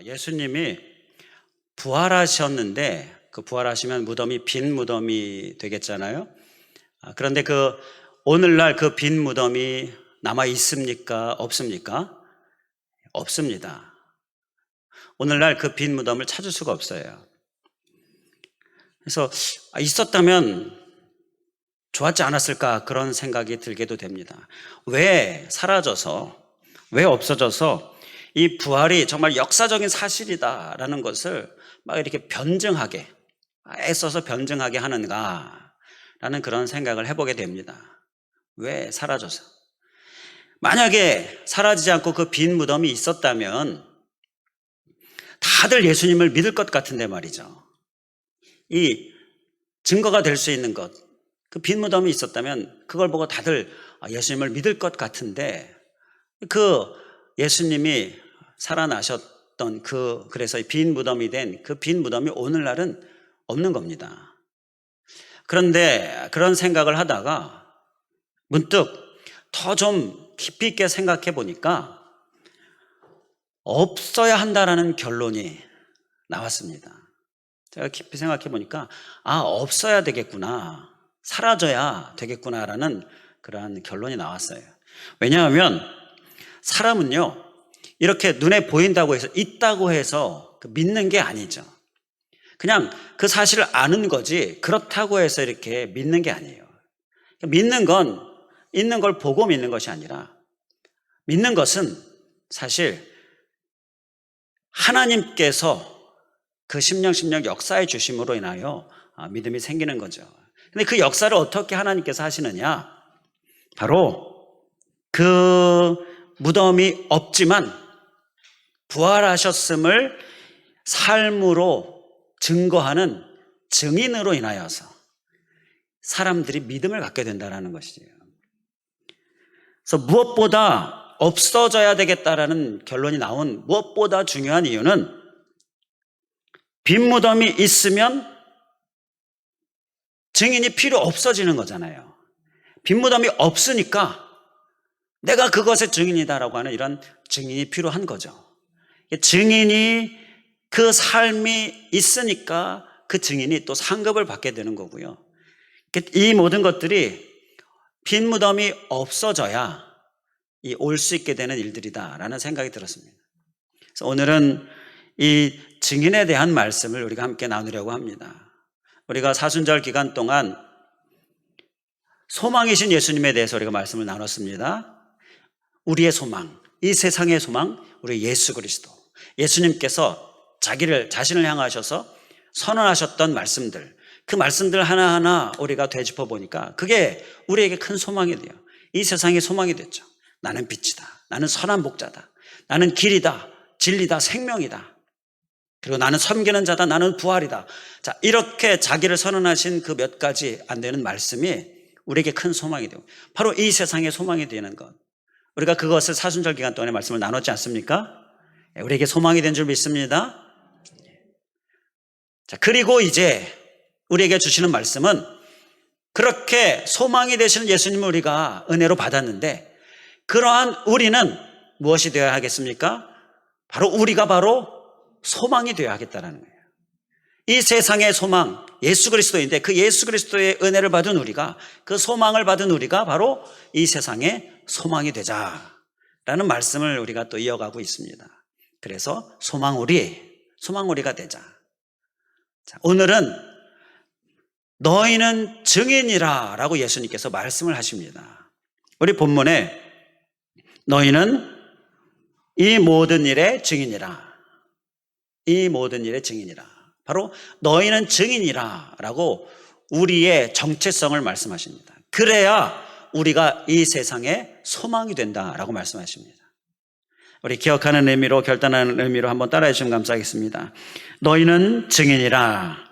예수님이 부활하셨는데 그 부활하시면 무덤이 빈 무덤이 되겠잖아요. 그런데 오늘날 그 빈 무덤이 남아 있습니까? 없습니까? 없습니다. 오늘날 그 빈 무덤을 찾을 수가 없어요. 그래서 있었다면 좋았지 않았을까 그런 생각이 들게도 됩니다. 왜 사라져서, 왜 없어져서 이 부활이 정말 역사적인 사실이다라는 것을 막 이렇게 변증하게, 애써서 변증하게 하는가라는 그런 생각을 해보게 됩니다. 왜 사라져서? 만약에 사라지지 않고 그 빈 무덤이 있었다면 다들 예수님을 믿을 것 같은데 말이죠. 이 증거가 될 수 있는 것, 그 빈 무덤이 있었다면 그걸 보고 다들 예수님을 믿을 것 같은데 그 예수님이 살아나셨던 그래서 빈 무덤이 된 그 빈 무덤이 오늘날은 없는 겁니다. 그런데 그런 생각을 하다가 문득 더 좀 깊이 있게 생각해 보니까 없어야 한다라는 결론이 나왔습니다. 제가 깊이 생각해 보니까 없어야 되겠구나, 사라져야 되겠구나라는 그러한 결론이 나왔어요. 왜냐하면 사람은요, 이렇게 눈에 보인다고 해서, 있다고 해서 믿는 게 아니죠. 그냥 그 사실을 아는 거지 그렇다고 해서 이렇게 믿는 게 아니에요. 믿는 건 있는 걸 보고 믿는 것이 아니라, 믿는 것은 사실 하나님께서 그 심령 역사해 주심으로 인하여 믿음이 생기는 거죠. 근데 그 역사를 어떻게 하나님께서 하시느냐? 바로 그 무덤이 없지만 부활하셨음을 삶으로 증거하는 증인으로 인하여서 사람들이 믿음을 갖게 된다는 것이에요. 그래서 무엇보다 없어져야 되겠다라는 결론이 나온 무엇보다 중요한 이유는, 빈 무덤이 있으면 증인이 필요 없어지는 거잖아요. 빈 무덤이 없으니까 내가 그것의 증인이다라고 하는 이런 증인이 필요한 거죠. 증인이 그 삶이 있으니까 그 증인이 또 상급을 받게 되는 거고요. 이 모든 것들이 빈 무덤이 없어져야 올 수 있게 되는 일들이다라는 생각이 들었습니다. 그래서 오늘은 이 증인에 대한 말씀을 우리가 함께 나누려고 합니다. 우리가 사순절 기간 동안 소망이신 예수님에 대해서 우리가 말씀을 나눴습니다. 우리의 소망, 이 세상의 소망, 우리 예수 그리스도, 예수님께서 자신을 향하셔서 선언하셨던 말씀들, 그 말씀들 하나하나 우리가 되짚어 보니까 그게 우리에게 큰 소망이 돼요. 이 세상의 소망이 됐죠. 나는 빛이다, 나는 선한 목자다, 나는 길이다, 진리다, 생명이다, 그리고 나는 섬기는 자다, 나는 부활이다. 자, 이렇게 자기를 선언하신 그 몇 가지 안 되는 말씀이 우리에게 큰 소망이 되고, 바로 이 세상의 소망이 되는 것, 우리가 그것을 사순절 기간 동안에 말씀을 나눴지 않습니까? 우리에게 소망이 된 줄 믿습니다. 자, 그리고 이제 우리에게 주시는 말씀은, 그렇게 소망이 되시는 예수님을 우리가 은혜로 받았는데, 그러한 우리는 무엇이 되어야 하겠습니까? 우리가 바로 소망이 되어야 하겠다는 거예요. 이 세상의 소망, 예수 그리스도인데 그 예수 그리스도의 은혜를 받은 우리가, 그 소망을 받은 우리가 바로 이 세상의 소망이 되자라는 말씀을 우리가 또 이어가고 있습니다. 그래서 소망우리가 되자. 자, 오늘은 너희는 증인이라 라고 예수님께서 말씀을 하십니다. 우리 본문에 너희는 이 모든 일의 증인이라, 이 모든 일의 증인이라, 바로 너희는 증인이라 라고 우리의 정체성을 말씀하십니다. 그래야 우리가 이 세상에 소망이 된다라고 말씀하십니다. 우리 기억하는 의미로, 결단하는 의미로 한번 따라해 주시면 감사하겠습니다. 너희는 증인이라.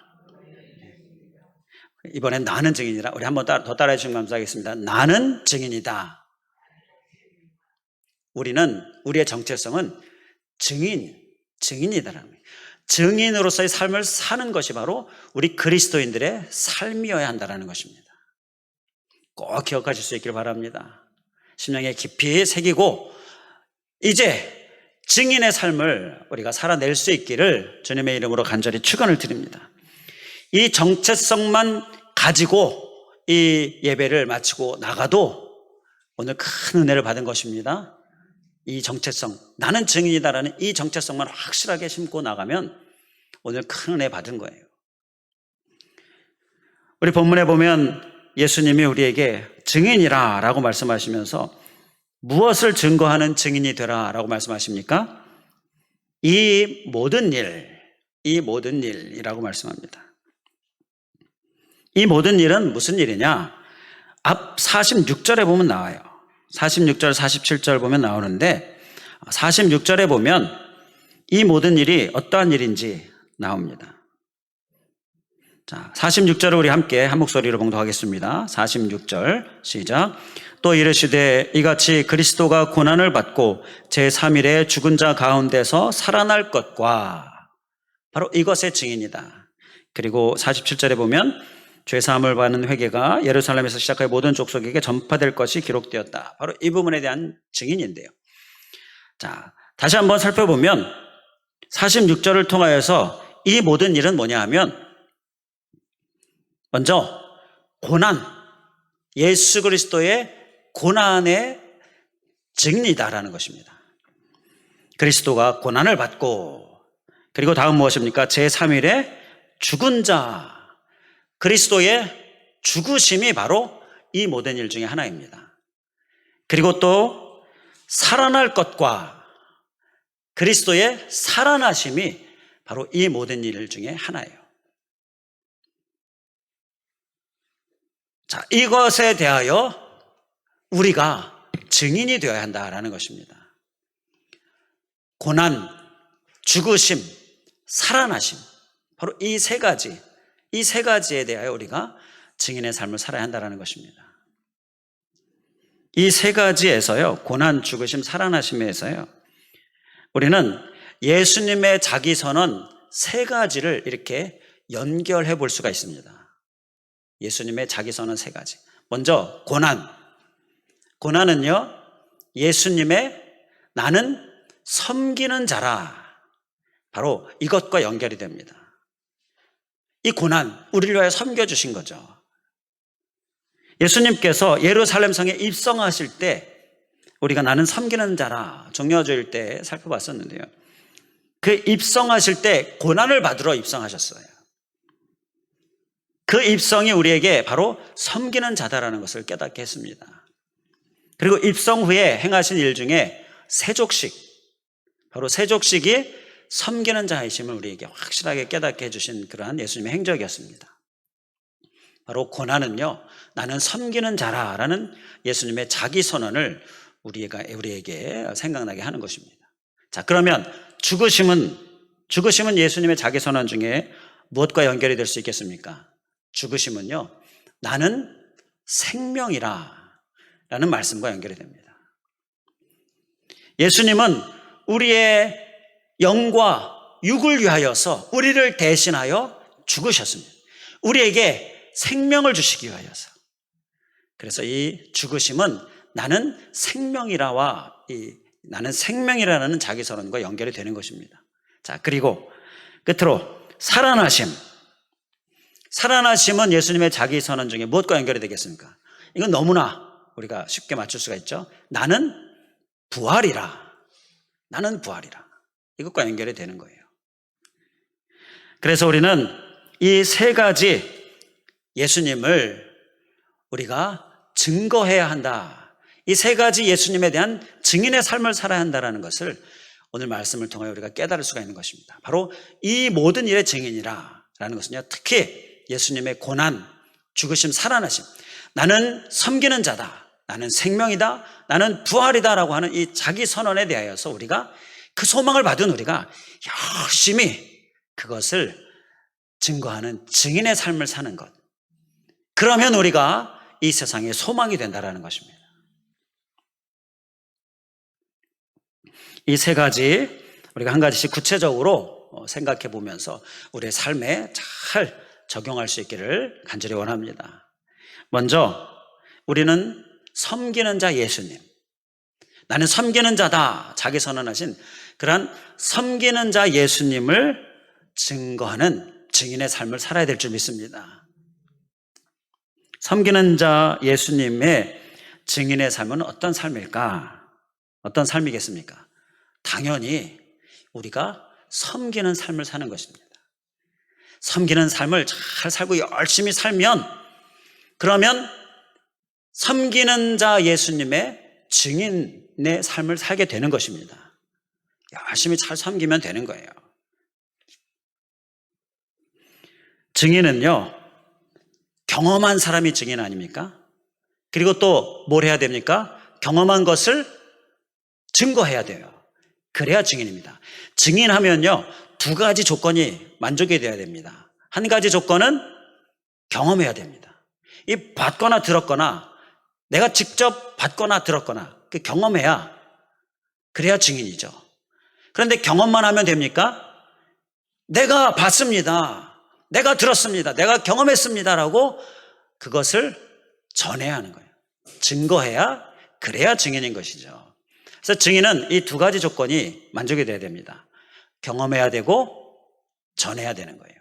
이번엔 나는 증인이라. 우리 한번 더 따라해 주시면 감사하겠습니다. 나는 증인이다. 우리의 정체성은 증인이다라는 거예요. 증인으로서의 삶을 사는 것이 바로 우리 그리스도인들의 삶이어야 한다는 것입니다. 꼭 기억하실 수 있기를 바랍니다. 심령에 깊이 새기고, 이제 증인의 삶을 우리가 살아낼 수 있기를 주님의 이름으로 간절히 축원을 드립니다. 이 정체성만 가지고 이 예배를 마치고 나가도 오늘 큰 은혜를 받은 것입니다. 이 정체성, 나는 증인이다라는 이 정체성만 확실하게 심고 나가면 오늘 큰 은혜 받은 거예요. 우리 본문에 보면 예수님이 우리에게 증인이라 라고 말씀하시면서 무엇을 증거하는 증인이 되라 라고 말씀하십니까? 이 모든 일이라고 말씀합니다. 이 모든 일은 무슨 일이냐? 앞 46절에 보면 나와요. 46절, 47절 보면 나오는데 46절에 보면 이 모든 일이 어떠한 일인지 나옵니다. 자, 46절을 우리 함께 한 목소리로 봉독하겠습니다. 46절 시작. 또 이르시되 이같이 그리스도가 고난을 받고 제3일에 죽은 자 가운데서 살아날 것과 바로 이것의 증인이다. 그리고 47절에 보면 죄사함을 받는 회개가 예루살렘에서 시작하여 모든 족속에게 전파될 것이 기록되었다. 바로 이 부분에 대한 증인인데요. 자, 다시 한번 살펴보면 46절을 통하여서 이 모든 일은 뭐냐 하면 먼저 고난, 예수 그리스도의 고난의 증인이다라는 것입니다. 그리스도가 고난을 받고 그리고 다음 무엇입니까? 제3일에 죽은 자, 그리스도의 죽으심이 바로 이 모든 일 중에 하나입니다. 그리고 또 살아날 것과 그리스도의 살아나심이 바로 이 모든 일 중에 하나예요. 자, 이것에 대하여 우리가 증인이 되어야 한다라는 것입니다. 고난, 죽으심, 살아나심, 바로 이 세 가지에 대하여 우리가 증인의 삶을 살아야 한다는 것입니다. 이 세 가지에서요, 고난, 죽으심, 살아나심에서요, 우리는 예수님의 자기선언 세 가지를 이렇게 연결해 볼 수가 있습니다. 예수님의 자기선언 세 가지. 먼저 고난은요, 예수님의 나는 섬기는 자라, 바로 이것과 연결이 됩니다. 이 고난, 우리를 위하여 섬겨주신 거죠. 예수님께서 예루살렘 성에 입성하실 때 우리가 나는 섬기는 자라 정려줄 때 살펴봤었는데요. 그 입성하실 때 고난을 받으러 입성하셨어요. 그 입성이 우리에게 바로 섬기는 자다라는 것을 깨닫게 했습니다. 그리고 입성 후에 행하신 일 중에 세족식, 바로 세족식이 섬기는 자이심을 우리에게 확실하게 깨닫게 해주신 그러한 예수님의 행적이었습니다. 바로 고난은요, 나는 섬기는 자라라는 예수님의 자기 선언을 우리에게 생각나게 하는 것입니다. 자, 그러면 죽으심은 예수님의 자기 선언 중에 무엇과 연결이 될 수 있겠습니까? 죽으심은요, 나는 생명이라 라는 말씀과 연결이 됩니다. 예수님은 우리의 영과 육을 위하여서 우리를 대신하여 죽으셨습니다. 우리에게 생명을 주시기 위하여서. 그래서 이 죽으심은 나는 나는 생명이라는 자기 선언과 연결이 되는 것입니다. 자, 그리고 끝으로 살아나심은 예수님의 자기 선언 중에 무엇과 연결이 되겠습니까? 이건 너무나 우리가 쉽게 맞출 수가 있죠. 나는 부활이라. 이것과 연결이 되는 거예요. 그래서 우리는 이 세 가지 예수님을 우리가 증거해야 한다. 이 세 가지 예수님에 대한 증인의 삶을 살아야 한다는 것을 오늘 말씀을 통하여 우리가 깨달을 수가 있는 것입니다. 바로 이 모든 일의 증인이라는 것은요, 특히 예수님의 고난, 죽으심, 살아나심, 나는 섬기는 자다, 나는 생명이다, 나는 부활이다라고 하는 이 자기 선언에 대하여서 우리가 그 소망을 받은 우리가 열심히 그것을 증거하는 증인의 삶을 사는 것. 그러면 우리가 이 세상에 소망이 된다는 것입니다. 이 세 가지 우리가 한 가지씩 구체적으로 생각해 보면서 우리의 삶에 잘 적용할 수 있기를 간절히 원합니다. 먼저 우리는 섬기는 자 예수님, 나는 섬기는 자다 자기 선언하신 그러한 섬기는 자 예수님을 증거하는 증인의 삶을 살아야 될 줄 믿습니다. 섬기는 자 예수님의 증인의 삶은 어떤 삶일까? 어떤 삶이겠습니까? 당연히 우리가 섬기는 삶을 사는 것입니다. 섬기는 삶을 잘 살고 열심히 살면, 그러면 섬기는 자 예수님의 증인의 삶을 살게 되는 것입니다. 열심히 잘 섬기면 되는 거예요. 증인은요, 경험한 사람이 증인 아닙니까? 그리고 또 뭘 해야 됩니까? 경험한 것을 증거해야 돼요. 그래야 증인입니다. 증인하면요, 두 가지 조건이 만족이 돼야 됩니다. 한 가지 조건은 경험해야 됩니다. 이 받거나 들었거나, 내가 직접 받거나 들었거나 그 경험해야, 그래야 증인이죠. 그런데 경험만 하면 됩니까? 내가 봤습니다, 내가 들었습니다, 내가 경험했습니다라고 그것을 전해야 하는 거예요. 증거해야, 그래야 증인인 것이죠. 그래서 증인은 이 두 가지 조건이 만족이 돼야 됩니다. 경험해야 되고 전해야 되는 거예요.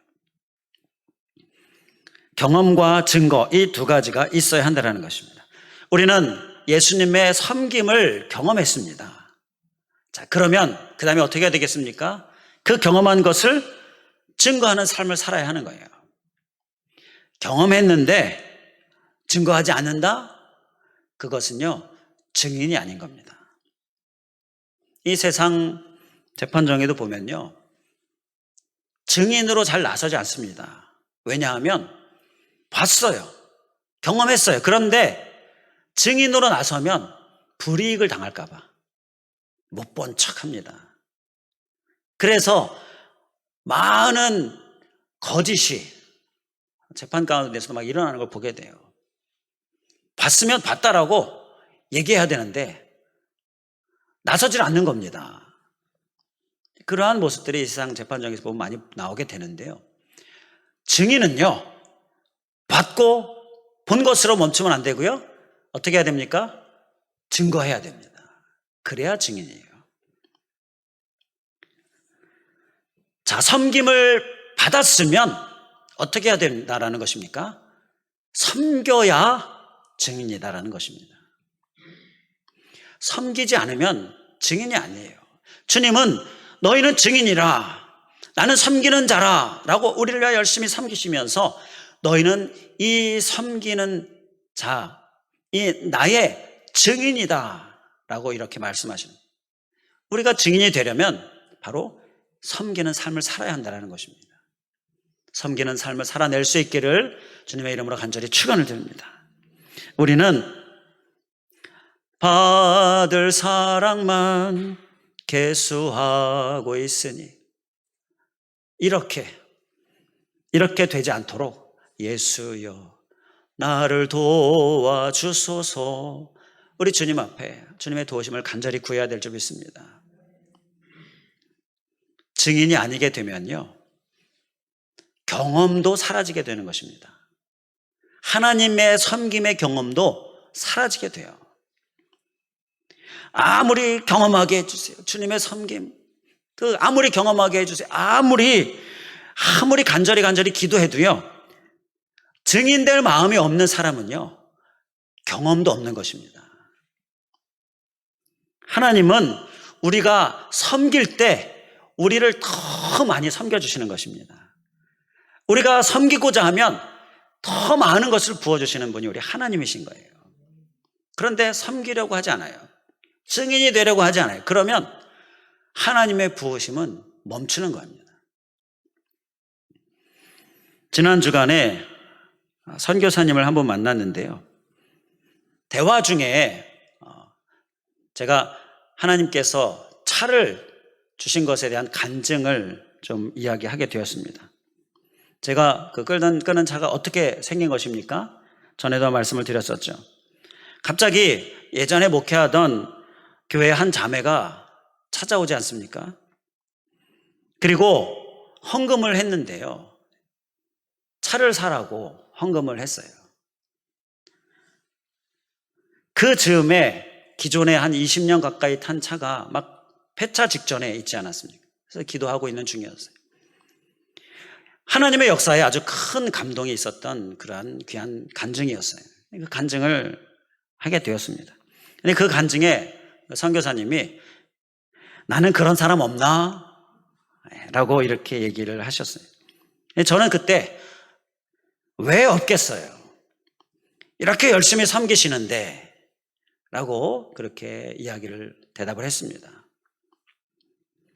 경험과 증거, 이 두 가지가 있어야 한다는 것입니다. 우리는 예수님의 섬김을 경험했습니다. 자, 그러면 그 다음에 어떻게 해야 되겠습니까? 그 경험한 것을 증거하는 삶을 살아야 하는 거예요. 경험했는데 증거하지 않는다? 그것은요, 증인이 아닌 겁니다. 이 세상 재판정에도 보면요, 증인으로 잘 나서지 않습니다. 왜냐하면 봤어요, 경험했어요. 그런데 증인으로 나서면 불이익을 당할까 봐 못 본 척합니다. 그래서 많은 거짓이 재판 가운데서도 막 일어나는 걸 보게 돼요. 봤으면 봤다라고 얘기해야 되는데 나서질 않는 겁니다. 그러한 모습들이 이 세상 재판정에서 보면 많이 나오게 되는데요, 증인은요, 받고 본 것으로 멈추면 안 되고요, 어떻게 해야 됩니까? 증거해야 됩니다. 그래야 증인이에요. 자, 섬김을 받았으면 어떻게 해야 된다라는 것입니까? 섬겨야 증인이다라는 것입니다. 섬기지 않으면 증인이 아니에요. 주님은 너희는 증인이라, 나는 섬기는 자라 라고 우리를 위하여 열심히 섬기시면서 너희는 이 섬기는 자, 이 나의 증인이다 라고 이렇게 말씀하시는 거예요. 우리가 증인이 되려면 바로 섬기는 삶을 살아야 한다는 것입니다. 섬기는 삶을 살아낼 수 있기를 주님의 이름으로 간절히 축원을 드립니다. 우리는 받을 사랑만 계수하고 있으니 이렇게 되지 않도록 예수여 나를 도와주소서, 우리 주님 앞에 주님의 도우심을 간절히 구해야 될 줄 믿습니다. 증인이 아니게 되면요, 경험도 사라지게 되는 것입니다. 하나님의 섬김의 경험도 사라지게 돼요. 아무리 경험하게 해주세요, 주님의 섬김, 아무리 경험하게 해주세요, 아무리 간절히 기도해도요, 증인될 마음이 없는 사람은요, 경험도 없는 것입니다. 하나님은 우리가 섬길 때 우리를 더 많이 섬겨주시는 것입니다. 우리가 섬기고자 하면 더 많은 것을 부어주시는 분이 우리 하나님이신 거예요. 그런데 섬기려고 하지 않아요. 증인이 되려고 하지 않아요. 그러면 하나님의 부으심은 멈추는 겁니다. 지난 주간에 선교사님을 한번 만났는데요, 대화 중에 제가 하나님께서 차를 주신 것에 대한 간증을 좀 이야기하게 되었습니다. 제가 끄는 차가 어떻게 생긴 것입니까? 전에도 말씀을 드렸었죠. 갑자기 예전에 목회하던 교회 한 자매가 찾아오지 않습니까? 그리고 헌금을 했는데요, 차를 사라고 헌금을 했어요. 그 즈음에 기존에 한 20년 가까이 탄 차가 막 폐차 직전에 있지 않았습니까? 그래서 기도하고 있는 중이었어요. 하나님의 역사에 아주 큰 감동이 있었던 그러한 귀한 간증이었어요. 그 간증을 하게 되었습니다. 근데 그 간증에 선교사님이 나는 그런 사람 없나? 라고 이렇게 얘기를 하셨어요. 저는 그때 왜 없겠어요? 이렇게 열심히 섬기시는데 라고 그렇게 대답을 했습니다.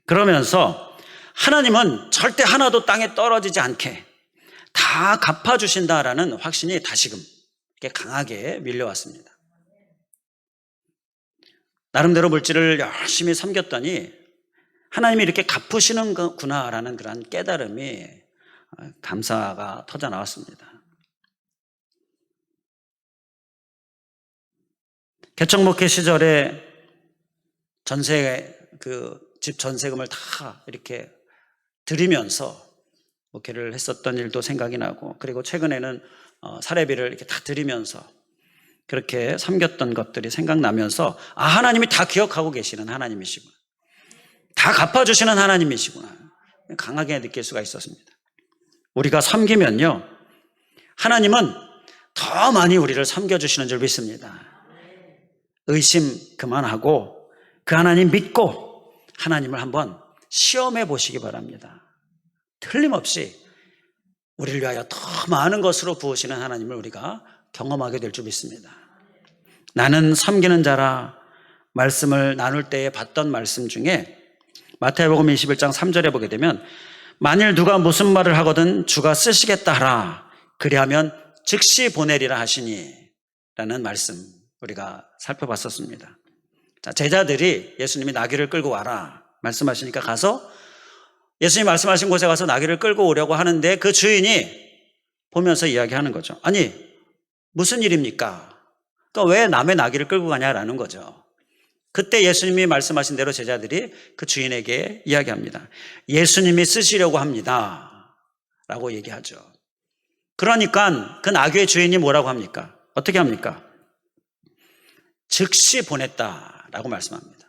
그러면서 하나님은 절대 하나도 땅에 떨어지지 않게 다 갚아주신다라는 확신이 다시금 강하게 밀려왔습니다. 나름대로 물질을 열심히 섬겼더니 하나님이 이렇게 갚으시는구나라는 그런 깨달음이 감사가 터져 나왔습니다. 개척목회 시절에 집 전세금을 다 이렇게 드리면서 목회를 했었던 일도 생각이 나고, 그리고 최근에는 사례비를 이렇게 다 드리면서 그렇게 섬겼던 것들이 생각나면서 하나님이 다 기억하고 계시는 하나님이시구나, 다 갚아주시는 하나님이시구나 강하게 느낄 수가 있었습니다. 우리가 섬기면요 하나님은 더 많이 우리를 섬겨주시는 줄 믿습니다. 의심 그만하고 그 하나님 믿고 하나님을 한번 시험해 보시기 바랍니다. 틀림없이 우리를 위하여 더 많은 것으로 부으시는 하나님을 우리가 경험하게 될 줄 믿습니다. 나는 섬기는 자라 말씀을 나눌 때에 봤던 말씀 중에 마태복음 21장 3절에 보게 되면 만일 누가 무슨 말을 하거든 주가 쓰시겠다 하라 그리하면 즉시 보내리라 하시니 라는 말씀 우리가 살펴봤었습니다. 자, 제자들이 예수님이 나귀를 끌고 와라 말씀하시니까 가서 예수님이 말씀하신 곳에 가서 나귀를 끌고 오려고 하는데 그 주인이 보면서 이야기하는 거죠. 아니 무슨 일입니까? 그러니까 왜 남의 나귀를 끌고 가냐라는 거죠. 그때 예수님이 말씀하신 대로 제자들이 그 주인에게 이야기합니다. 예수님이 쓰시려고 합니다 라고 얘기하죠. 그러니까 그 나귀의 주인이 뭐라고 합니까? 어떻게 합니까? 즉시 보냈다라고 말씀합니다.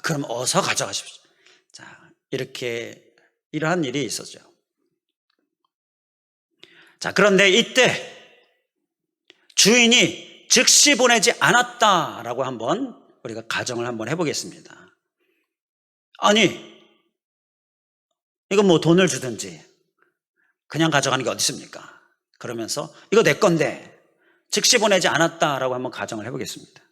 그럼 어서 가져가십시오. 자, 이러한 일이 있었죠. 자, 그런데 이때 주인이 즉시 보내지 않았다라고 한번 우리가 가정을 한번 해보겠습니다. 아니, 이건 뭐 돈을 주든지 그냥 가져가는 게 어디 있습니까? 그러면서 이거 내 건데 즉시 보내지 않았다라고 한번 가정을 해보겠습니다.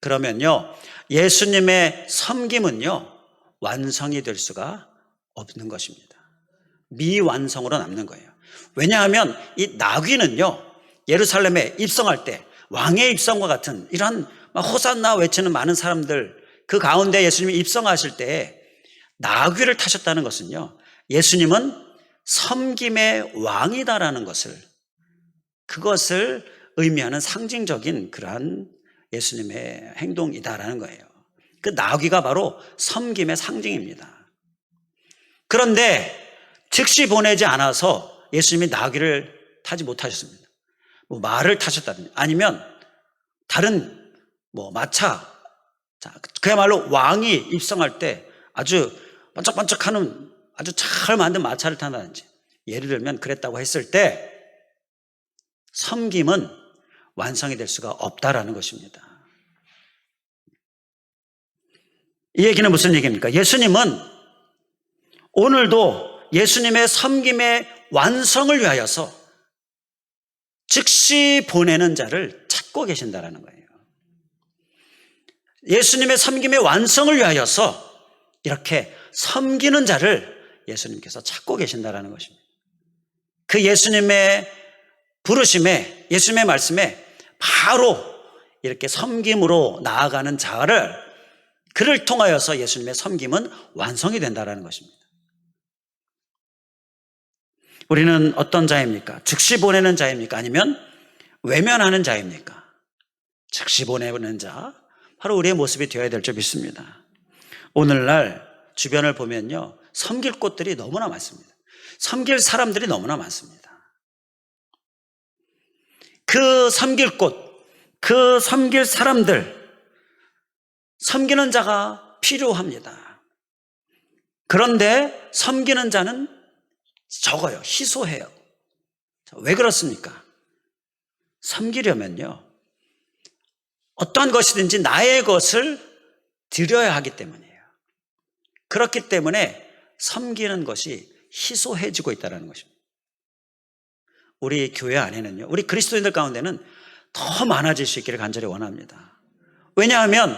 그러면요, 예수님의 섬김은요, 완성이 될 수가 없는 것입니다. 미완성으로 남는 거예요. 왜냐하면 이 나귀는요, 예루살렘에 입성할 때 왕의 입성과 같은 이런 호산나 외치는 많은 사람들 그 가운데 예수님이 입성하실 때 나귀를 타셨다는 것은요, 예수님은 섬김의 왕이다라는 그것을 의미하는 상징적인 그러한 예수님의 행동이다라는 거예요. 그 나귀가 바로 섬김의 상징입니다. 그런데 즉시 보내지 않아서 예수님이 나귀를 타지 못하셨습니다. 말을 타셨다든지 아니면 다른 마차, 자, 그야말로 왕이 입성할 때 아주 번쩍번쩍하는 아주 잘 만든 마차를 탄다든지 예를 들면 그랬다고 했을 때 섬김은 완성이 될 수가 없다라는 것입니다. 이 얘기는 무슨 얘기입니까? 예수님은 오늘도 예수님의 섬김의 완성을 위하여서 즉시 보내는 자를 찾고 계신다라는 거예요. 예수님의 섬김의 완성을 위하여서 이렇게 섬기는 자를 예수님께서 찾고 계신다라는 것입니다. 그 예수님의 부르심에, 예수님의 말씀에 바로 이렇게 섬김으로 나아가는 그를 통하여서 예수님의 섬김은 완성이 된다라는 것입니다. 우리는 어떤 자입니까? 즉시 보내는 자입니까? 아니면 외면하는 자입니까? 즉시 보내는 자, 바로 우리의 모습이 되어야 될 줄 믿습니다. 오늘날 주변을 보면요, 섬길 곳들이 너무나 많습니다. 섬길 사람들이 너무나 많습니다. 그 섬길 곳, 그 섬길 사람들, 섬기는 자가 필요합니다. 그런데 섬기는 자는 적어요. 희소해요. 왜 그렇습니까? 섬기려면요, 어떠한 것이든지 나의 것을 드려야 하기 때문이에요. 그렇기 때문에 섬기는 것이 희소해지고 있다는 것입니다. 우리 교회 안에는요, 우리 그리스도인들 가운데는 더 많아질 수 있기를 간절히 원합니다. 왜냐하면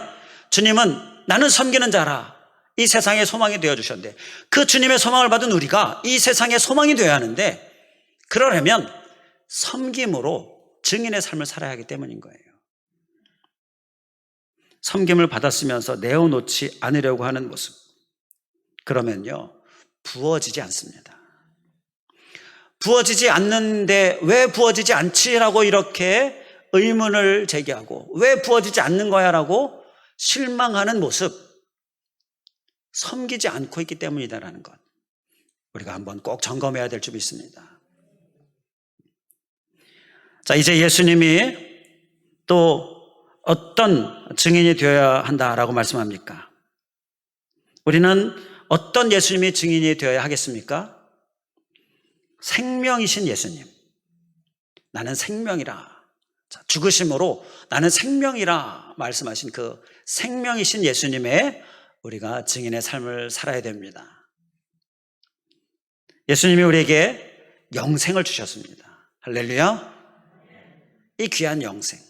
주님은 나는 섬기는 자라 이 세상의 소망이 되어주셨는데, 그 주님의 소망을 받은 우리가 이 세상의 소망이 되어야 하는데, 그러려면 섬김으로 증인의 삶을 살아야 하기 때문인 거예요. 섬김을 받았으면서 내어놓지 않으려고 하는 모습, 그러면요 부어지지 않습니다. 부어지지 않는데 왜 부어지지 않지라고 이렇게 의문을 제기하고, 왜 부어지지 않는 거야 라고 실망하는 모습, 섬기지 않고 있기 때문이다라는 것, 우리가 한번 꼭 점검해야 될 점이 있습니다. 자, 이제 예수님이 또 어떤 증인이 되어야 한다라고 말씀합니까? 우리는 어떤 예수님이 증인이 되어야 하겠습니까? 생명이신 예수님, 나는 생명이라, 죽으심으로 나는 생명이라 말씀하신 그 생명이신 예수님의 우리가 증인의 삶을 살아야 됩니다. 예수님이 우리에게 영생을 주셨습니다. 할렐루야. 이 귀한 영생,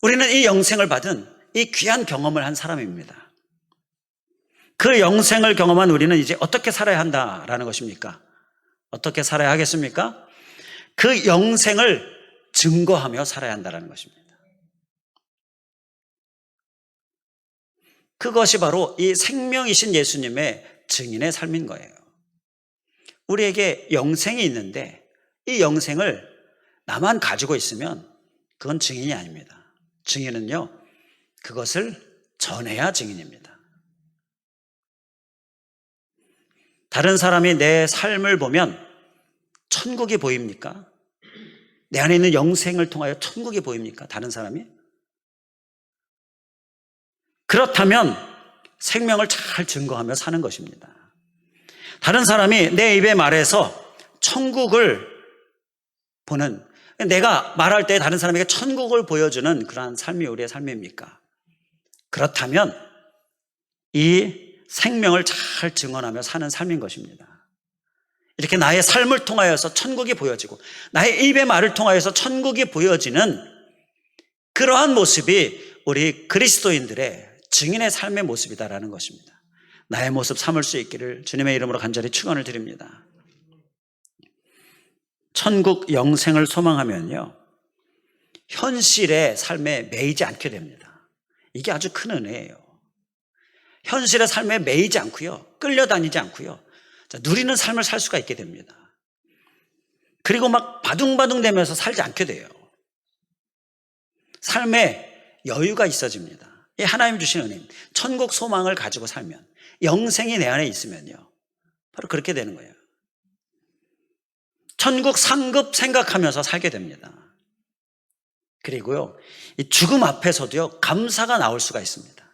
우리는 이 영생을 받은 이 귀한 경험을 한 사람입니다. 그 영생을 경험한 우리는 이제 어떻게 살아야 한다라는 것입니까? 어떻게 살아야 하겠습니까? 그 영생을 증거하며 살아야 한다는 것입니다. 그것이 바로 이 생명이신 예수님의 증인의 삶인 거예요. 우리에게 영생이 있는데 이 영생을 나만 가지고 있으면 그건 증인이 아닙니다. 증인은요, 그것을 전해야 증인입니다. 다른 사람이 내 삶을 보면 천국이 보입니까? 내 안에 있는 영생을 통하여 천국이 보입니까? 다른 사람이? 그렇다면 생명을 잘 증거하며 사는 것입니다. 다른 사람이 내 입에 말해서 천국을 보는, 내가 말할 때 다른 사람에게 천국을 보여주는 그러한 삶이 우리의 삶입니까? 그렇다면 이 생명을 잘 증언하며 사는 삶인 것입니다. 이렇게 나의 삶을 통하여서 천국이 보여지고 나의 입의 말을 통하여서 천국이 보여지는 그러한 모습이 우리 그리스도인들의 증인의 삶의 모습이다라는 것입니다. 나의 모습 삼을 수 있기를 주님의 이름으로 간절히 축원을 드립니다. 천국 영생을 소망하면요, 현실의 삶에 매이지 않게 됩니다. 이게 아주 큰 은혜예요. 현실의 삶에 매이지 않고요, 끌려다니지 않고요, 누리는 삶을 살 수가 있게 됩니다. 그리고 막 바둥바둥대면서 살지 않게 돼요. 삶에 여유가 있어집니다. 이 하나님 주신 은혜입니다. 천국 소망을 가지고 살면, 영생이 내 안에 있으면요, 바로 그렇게 되는 거예요. 천국 상급 생각하면서 살게 됩니다. 그리고요, 이 죽음 앞에서도요, 감사가 나올 수가 있습니다.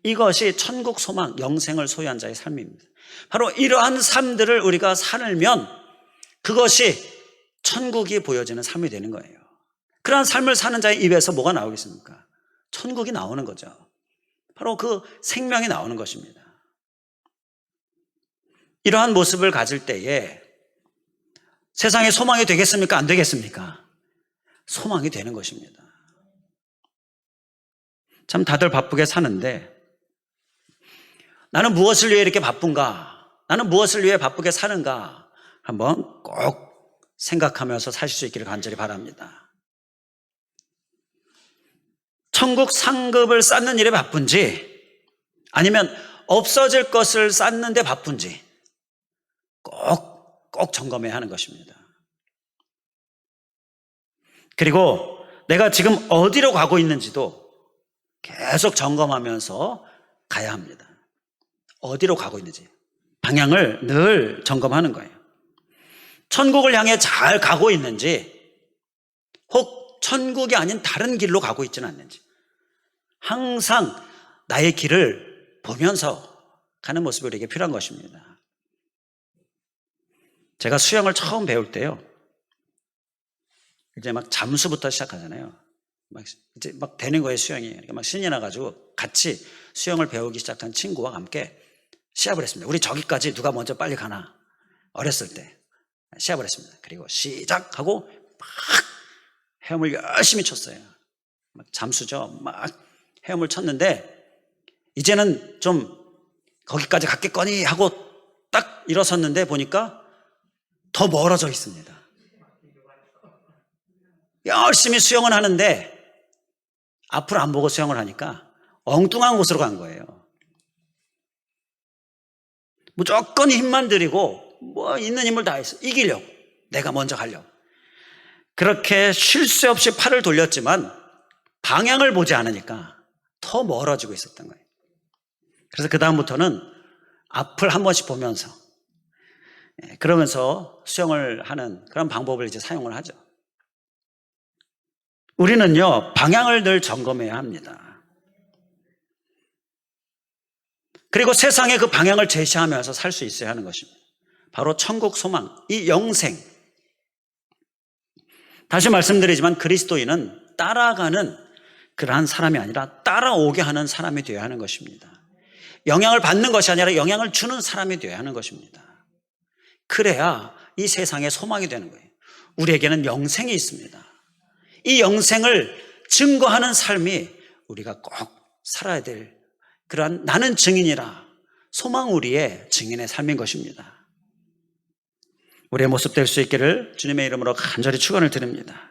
이것이 천국 소망, 영생을 소유한 자의 삶입니다. 바로 이러한 삶들을 우리가 살면 그것이 천국이 보여지는 삶이 되는 거예요. 그러한 삶을 사는 자의 입에서 뭐가 나오겠습니까? 천국이 나오는 거죠. 바로 그 생명이 나오는 것입니다. 이러한 모습을 가질 때에 세상에 소망이 되겠습니까? 안 되겠습니까? 소망이 되는 것입니다. 참 다들 바쁘게 사는데 나는 무엇을 위해 이렇게 바쁜가? 나는 무엇을 위해 바쁘게 사는가? 한번 꼭 생각하면서 사실 수 있기를 간절히 바랍니다. 천국 상급을 쌓는 일에 바쁜지, 아니면 없어질 것을 쌓는 데 바쁜지 꼭 점검해야 하는 것입니다. 그리고 내가 지금 어디로 가고 있는지도 계속 점검하면서 가야 합니다. 어디로 가고 있는지 방향을 늘 점검하는 거예요. 천국을 향해 잘 가고 있는지, 혹 천국이 아닌 다른 길로 가고 있지는 않는지 항상 나의 길을 보면서 가는 모습이 우리에게 필요한 것입니다. 제가 수영을 처음 배울 때요, 이제 막 잠수부터 시작하잖아요. 이제 막 되는 거예요, 수영이. 그러니까 막 신이 나가지고 같이 수영을 배우기 시작한 친구와 함께 시합을 했습니다. 우리 저기까지 누가 먼저 빨리 가나. 어렸을 때 시합을 했습니다. 그리고 시작하고 막 헤엄을 열심히 쳤어요. 막 잠수죠. 막 헤엄을 쳤는데 이제는 좀 거기까지 갔겠거니 하고 딱 일어섰는데 보니까 더 멀어져 있습니다. 열심히 수영을 하는데 앞으로 안 보고 수영을 하니까 엉뚱한 곳으로 간 거예요. 무조건 힘만 들이고 뭐 있는 힘을 다해서 이기려고, 내가 먼저 가려고. 그렇게 쉴 새 없이 팔을 돌렸지만 방향을 보지 않으니까 더 멀어지고 있었던 거예요. 그래서 그 다음부터는 앞을 한 번씩 보면서 그러면서 수영을 하는 그런 방법을 이제 사용을 하죠. 우리는요, 방향을 늘 점검해야 합니다. 그리고 세상에 그 방향을 제시하면서 살 수 있어야 하는 것입니다. 바로 천국 소망, 이 영생. 다시 말씀드리지만 그리스도인은 따라가는 그러한 사람이 아니라 따라오게 하는 사람이 되어야 하는 것입니다. 영향을 받는 것이 아니라 영향을 주는 사람이 되어야 하는 것입니다. 그래야 이 세상에 소망이 되는 거예요. 우리에게는 영생이 있습니다. 이 영생을 증거하는 삶이 우리가 꼭 살아야 될 그러한 나는 증인이라 소망 우리의 증인의 삶인 것입니다. 우리의 모습 될 수 있기를 주님의 이름으로 간절히 축원을 드립니다.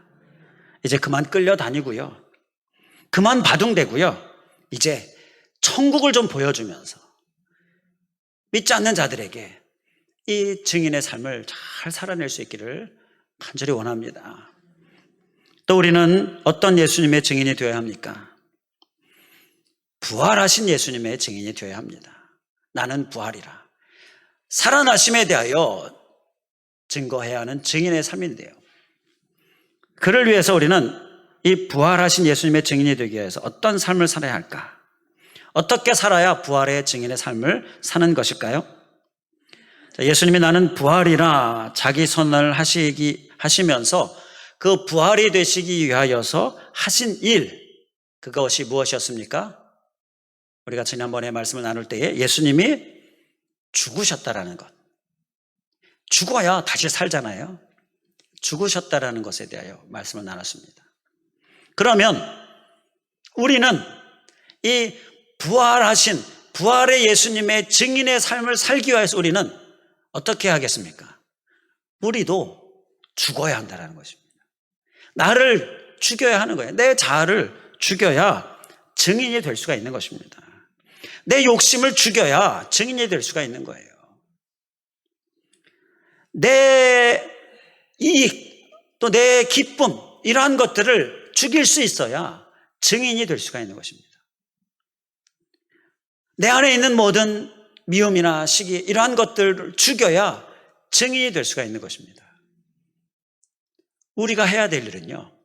이제 그만 끌려다니고요, 그만 바둥대고요, 이제 천국을 좀 보여주면서 믿지 않는 자들에게 이 증인의 삶을 잘 살아낼 수 있기를 간절히 원합니다. 또 우리는 어떤 예수님의 증인이 되어야 합니까? 부활하신 예수님의 증인이 되어야 합니다. 나는 부활이라. 살아나심에 대하여 증거해야 하는 증인의 삶인데요, 그를 위해서 우리는 이 부활하신 예수님의 증인이 되기 위해서 어떤 삶을 살아야 할까? 어떻게 살아야 부활의 증인의 삶을 사는 것일까요? 예수님이 나는 부활이라 자기 선언을 하시면서 그 부활이 되시기 위하여서 하신 일, 그것이 무엇이었습니까? 우리가 지난번에 말씀을 나눌 때에 예수님이 죽으셨다라는 것, 죽어야 다시 살잖아요. 죽으셨다라는 것에 대하여 말씀을 나눴습니다. 그러면 우리는 이 부활하신 부활의 예수님의 증인의 삶을 살기 위해서 우리는 어떻게 하겠습니까? 우리도 죽어야 한다는 것입니다. 나를 죽여야 하는 거예요. 내 자아를 죽여야 증인이 될 수가 있는 것입니다. 내 욕심을 죽여야 증인이 될 수가 있는 거예요. 내 이익, 또 내 기쁨, 이러한 것들을 죽일 수 있어야 증인이 될 수가 있는 것입니다. 내 안에 있는 모든 미움이나 시기, 이러한 것들을 죽여야 증인이 될 수가 있는 것입니다. 우리가 해야 될 일은요,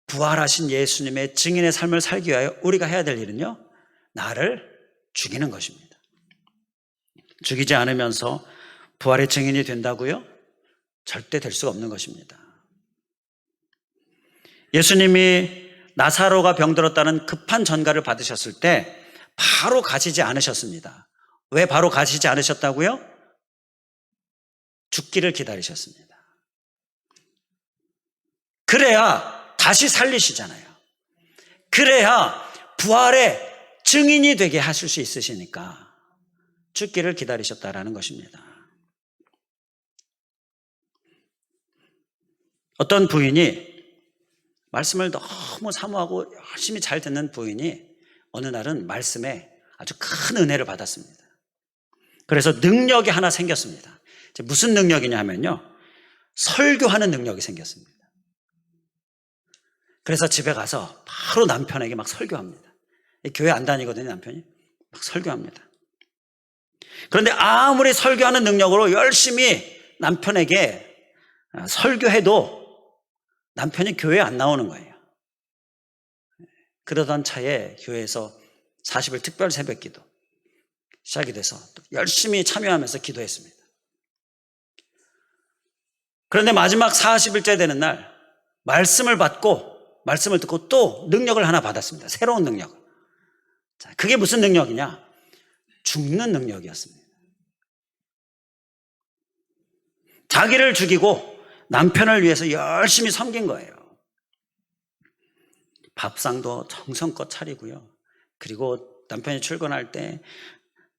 부활하신 예수님의 증인의 삶을 살기 위하여 우리가 해야 될 일은요, 나를 죽이는 것입니다. 죽이지 않으면서 부활의 증인이 된다고요? 절대 될 수가 없는 것입니다. 예수님이 나사로가 병들었다는 급한 전가를 받으셨을 때 바로 가시지 않으셨습니다. 왜 바로 가시지 않으셨다고요? 죽기를 기다리셨습니다. 그래야 다시 살리시잖아요. 그래야 부활의 증인이 되게 하실 수 있으시니까 죽기를 기다리셨다라는 것입니다. 어떤 부인이, 말씀을 너무 사모하고 열심히 잘 듣는 부인이 어느 날은 말씀에 아주 큰 은혜를 받았습니다. 그래서 능력이 하나 생겼습니다. 무슨 능력이냐 하면요, 설교하는 능력이 생겼습니다. 그래서 집에 가서 바로 남편에게 막 설교합니다. 교회 안 다니거든요, 남편이. 막 설교합니다. 그런데 아무리 설교하는 능력으로 열심히 남편에게 설교해도 남편이 교회에 안 나오는 거예요. 그러던 차에 교회에서 40일 특별 새벽기도, 시작이 돼서 또 열심히 참여하면서 기도했습니다. 그런데 마지막 40일째 되는 날 말씀을 듣고 또 능력을 하나 받았습니다. 새로운 능력. 자, 그게 무슨 능력이냐? 죽는 능력이었습니다. 자기를 죽이고 남편을 위해서 열심히 섬긴 거예요. 밥상도 정성껏 차리고요. 그리고 남편이 출근할 때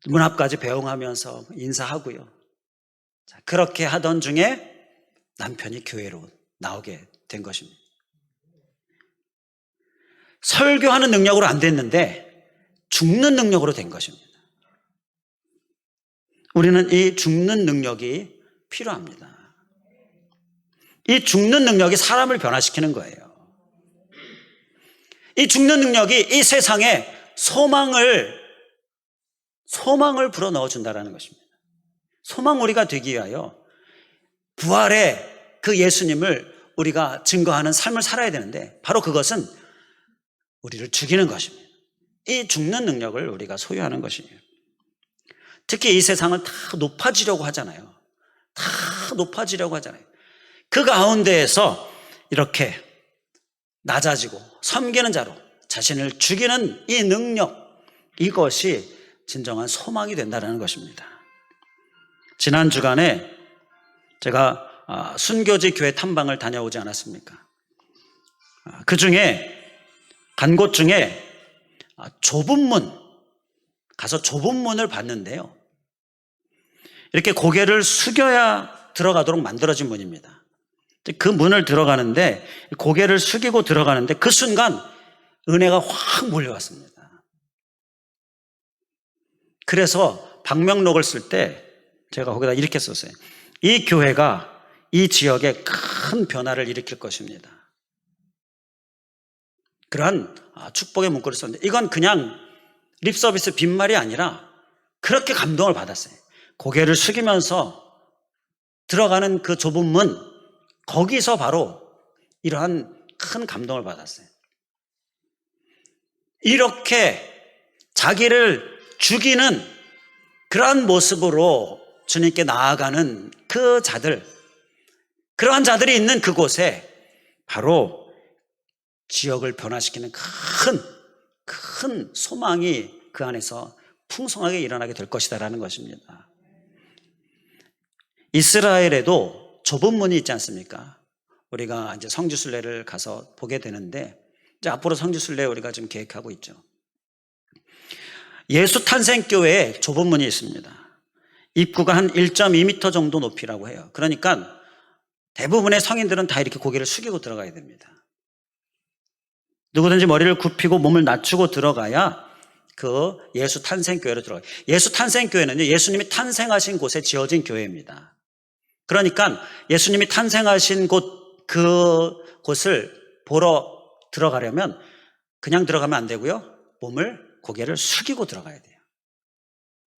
문 앞까지 배웅하면서 인사하고요. 자, 그렇게 하던 중에 남편이 교회로 나오게 된 것입니다. 설교하는 능력으로 안 됐는데 죽는 능력으로 된 것입니다. 우리는 이 죽는 능력이 필요합니다. 이 죽는 능력이 사람을 변화시키는 거예요. 이 죽는 능력이 이 세상에 소망을 불어넣어 준다는 것입니다. 소망 우리가 되기 위하여 부활의 그 예수님을 우리가 증거하는 삶을 살아야 되는데 바로 그것은 우리를 죽이는 것입니다. 이 죽는 능력을 우리가 소유하는 것이에요. 특히 이 세상은 다 높아지려고 하잖아요. 그 가운데에서 이렇게 낮아지고 섬기는 자로 자신을 죽이는 이 능력, 이것이 진정한 소망이 된다는 것입니다. 지난 주간에 제가 순교지 교회 탐방을 다녀오지 않았습니까? 그 중에 간 곳 중에 가서 좁은 문을 봤는데요. 이렇게 고개를 숙여야 들어가도록 만들어진 문입니다. 그 문을 들어가는데 고개를 숙이고 들어가는데 그 순간 은혜가 확 몰려왔습니다. 그래서 방명록을 쓸 때 제가 거기다 이렇게 썼어요. 이 교회가 이 지역에 큰 변화를 일으킬 것입니다. 그러한 축복의 문구를 썼는데 이건 그냥 립서비스 빈말이 아니라 그렇게 감동을 받았어요. 고개를 숙이면서 들어가는 그 좁은 문, 거기서 바로 이러한 큰 감동을 받았어요. 이렇게 자기를 죽이는 그러한 모습으로 주님께 나아가는 그 자들, 그러한 자들이 있는 그곳에 바로 지역을 변화시키는 큰 소망이 그 안에서 풍성하게 일어나게 될 것이다라는 것입니다. 이스라엘에도 좁은 문이 있지 않습니까? 우리가 이제 성지순례를 가서 보게 되는데 이제 앞으로 성지순례 우리가 지금 계획하고 있죠. 예수 탄생교회에 좁은 문이 있습니다. 입구가 한 1.2m 정도 높이라고 해요. 그러니까 대부분의 성인들은 다 이렇게 고개를 숙이고 들어가야 됩니다. 누구든지 머리를 굽히고 몸을 낮추고 들어가야 그 예수 탄생교회로 들어가요. 예수 탄생교회는요, 예수님이 탄생하신 곳에 지어진 교회입니다. 그러니까 예수님이 탄생하신 그곳을 보러 들어가려면 그냥 들어가면 안 되고요. 고개를 숙이고 들어가야 돼요.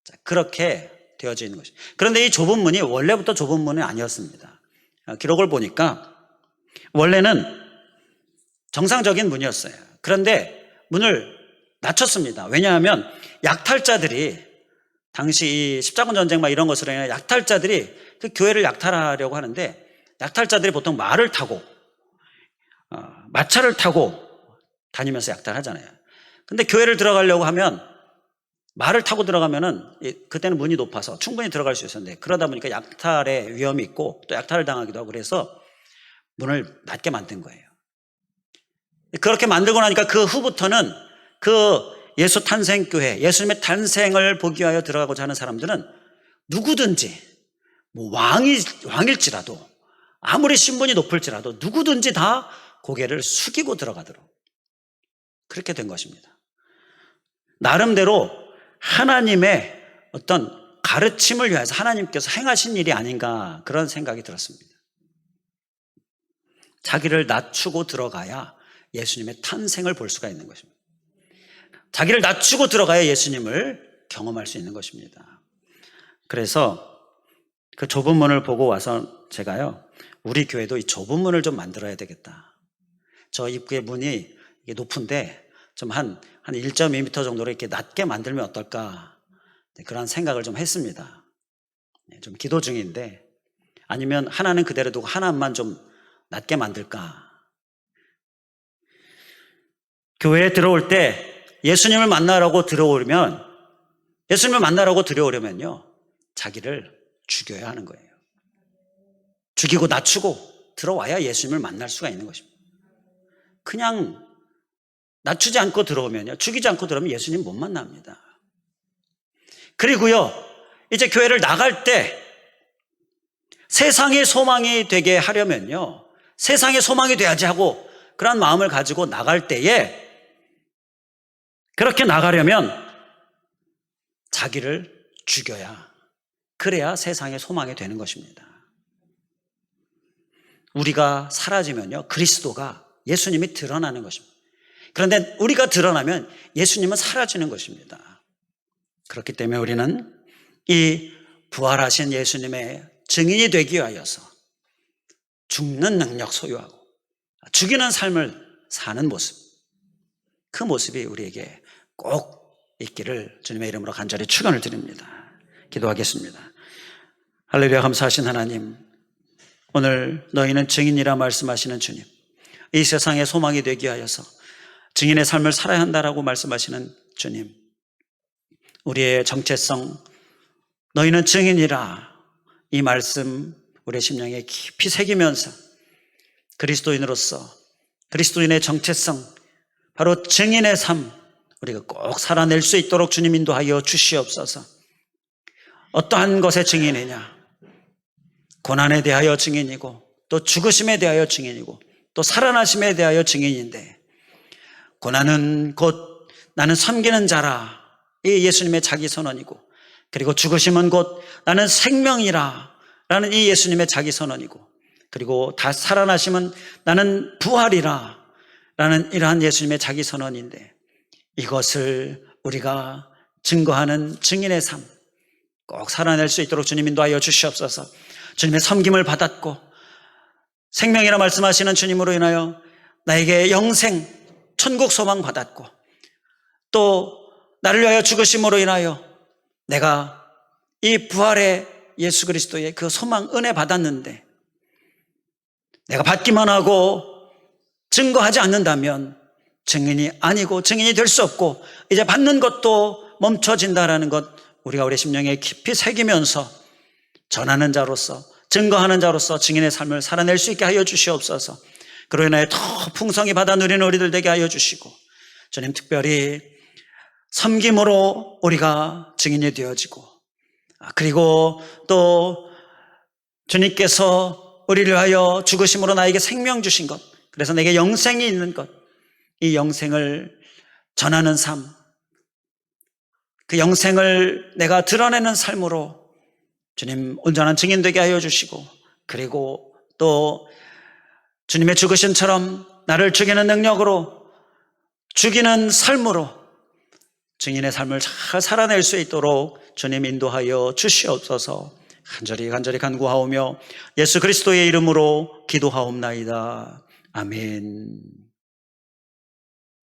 자, 그렇게 되어져 있는 것이죠. 그런데 이 좁은 문이 원래부터 좁은 문은 아니었습니다. 기록을 보니까 원래는 정상적인 문이었어요. 그런데 문을 낮췄습니다. 왜냐하면 약탈자들이 당시 이 십자군 전쟁 막 이런 것으로 인해 약탈자들이 그 교회를 약탈하려고 하는데 약탈자들이 보통 말을 타고 마차를 타고 다니면서 약탈하잖아요. 근데 교회를 들어가려고 하면 말을 타고 들어가면은 그때는 문이 높아서 충분히 들어갈 수 있었는데 그러다 보니까 약탈의 위험이 있고 또 약탈을 당하기도 하고 그래서 문을 낮게 만든 거예요. 그렇게 만들고 나니까 그 후부터는 그 예수 탄생교회, 예수님의 탄생을 보기 위하여 들어가고자 하는 사람들은 누구든지 왕일지라도 아무리 신분이 높을지라도 누구든지 다 고개를 숙이고 들어가도록 그렇게 된 것입니다. 나름대로 하나님의 어떤 가르침을 위해서 하나님께서 행하신 일이 아닌가 그런 생각이 들었습니다. 자기를 낮추고 들어가야 예수님의 탄생을 볼 수가 있는 것입니다. 자기를 낮추고 들어가야 예수님을 경험할 수 있는 것입니다. 그래서 그 좁은 문을 보고 와서 제가요, 우리 교회도 이 좁은 문을 좀 만들어야 되겠다. 저 입구의 문이 이게 높은데 좀 한 1.2m 정도로 이렇게 낮게 만들면 어떨까? 그런 생각을 좀 했습니다. 좀 기도 중인데, 아니면 하나는 그대로 두고 하나만 좀 낮게 만들까? 교회에 들어올 때 예수님을 만나라고 들어오려면요, 자기를 죽여야 하는 거예요. 죽이고 낮추고 들어와야 예수님을 만날 수가 있는 것입니다. 그냥 낮추지 않고 들어오면요, 죽이지 않고 들어오면 예수님 못 만납니다. 그리고요, 이제 교회를 나갈 때 세상의 소망이 되게 하려면요, 세상의 소망이 돼야지 하고 그런 마음을 가지고 나갈 때에, 그렇게 나가려면 자기를 죽여야, 그래야 세상의 소망이 되는 것입니다. 우리가 사라지면요, 그리스도가, 예수님이 드러나는 것입니다. 그런데 우리가 드러나면 예수님은 사라지는 것입니다. 그렇기 때문에 우리는 이 부활하신 예수님의 증인이 되기 위하여서 죽는 능력 소유하고 죽이는 삶을 사는 모습, 그 모습이 우리에게 꼭 있기를 주님의 이름으로 간절히 축원을 드립니다. 기도하겠습니다. 할렐루야. 감사하신 하나님, 오늘 너희는 증인이라 말씀하시는 주님, 이 세상의 소망이 되기 위하여서 증인의 삶을 살아야 한다라고 말씀하시는 주님, 우리의 정체성, 너희는 증인이라, 이 말씀 우리의 심령에 깊이 새기면서 그리스도인으로서 그리스도인의 정체성, 바로 증인의 삶, 우리가 꼭 살아낼 수 있도록 주님 인도하여 주시옵소서. 어떠한 것의 증인이냐? 고난에 대하여 증인이고, 또 죽으심에 대하여 증인이고, 또 살아나심에 대하여 증인인데, 고난은 곧 나는 섬기는 자라, 이 예수님의 자기 선언이고, 그리고 죽으심은 곧 나는 생명이라 라는 이 예수님의 자기 선언이고, 그리고 다 살아나심은 나는 부활이라 라는 이러한 예수님의 자기 선언인데, 이것을 우리가 증거하는 증인의 삶, 꼭 살아낼 수 있도록 주님 인도하여 주시옵소서. 주님의 섬김을 받았고 생명이라 말씀하시는 주님으로 인하여 나에게 영생, 천국 소망 받았고, 또 나를 위하여 죽으심으로 인하여 내가 이 부활의 예수 그리스도의 그 소망, 은혜 받았는데, 내가 받기만 하고 증거하지 않는다면 증인이 아니고 증인이 될 수 없고, 이제 받는 것도 멈춰진다라는 것, 우리가 우리 심령에 깊이 새기면서 전하는 자로서, 증거하는 자로서 증인의 삶을 살아낼 수 있게 하여 주시옵소서. 그로 인하여 더 풍성히 받아 누리는 우리들 되게 하여 주시고, 주님 특별히 섬김으로 우리가 증인이 되어지고, 그리고 또 주님께서 우리를 위하여 죽으심으로 나에게 생명 주신 것, 그래서 내게 영생이 있는 것, 이 영생을 전하는 삶, 그 영생을 내가 드러내는 삶으로 주님 온전한 증인 되게 하여 주시고, 그리고 또 주님의 죽으심처럼 나를 죽이는 능력으로, 죽이는 삶으로 증인의 삶을 잘 살아낼 수 있도록 주님 인도하여 주시옵소서. 간절히 간구하오며 예수 그리스도의 이름으로 기도하옵나이다. 아멘.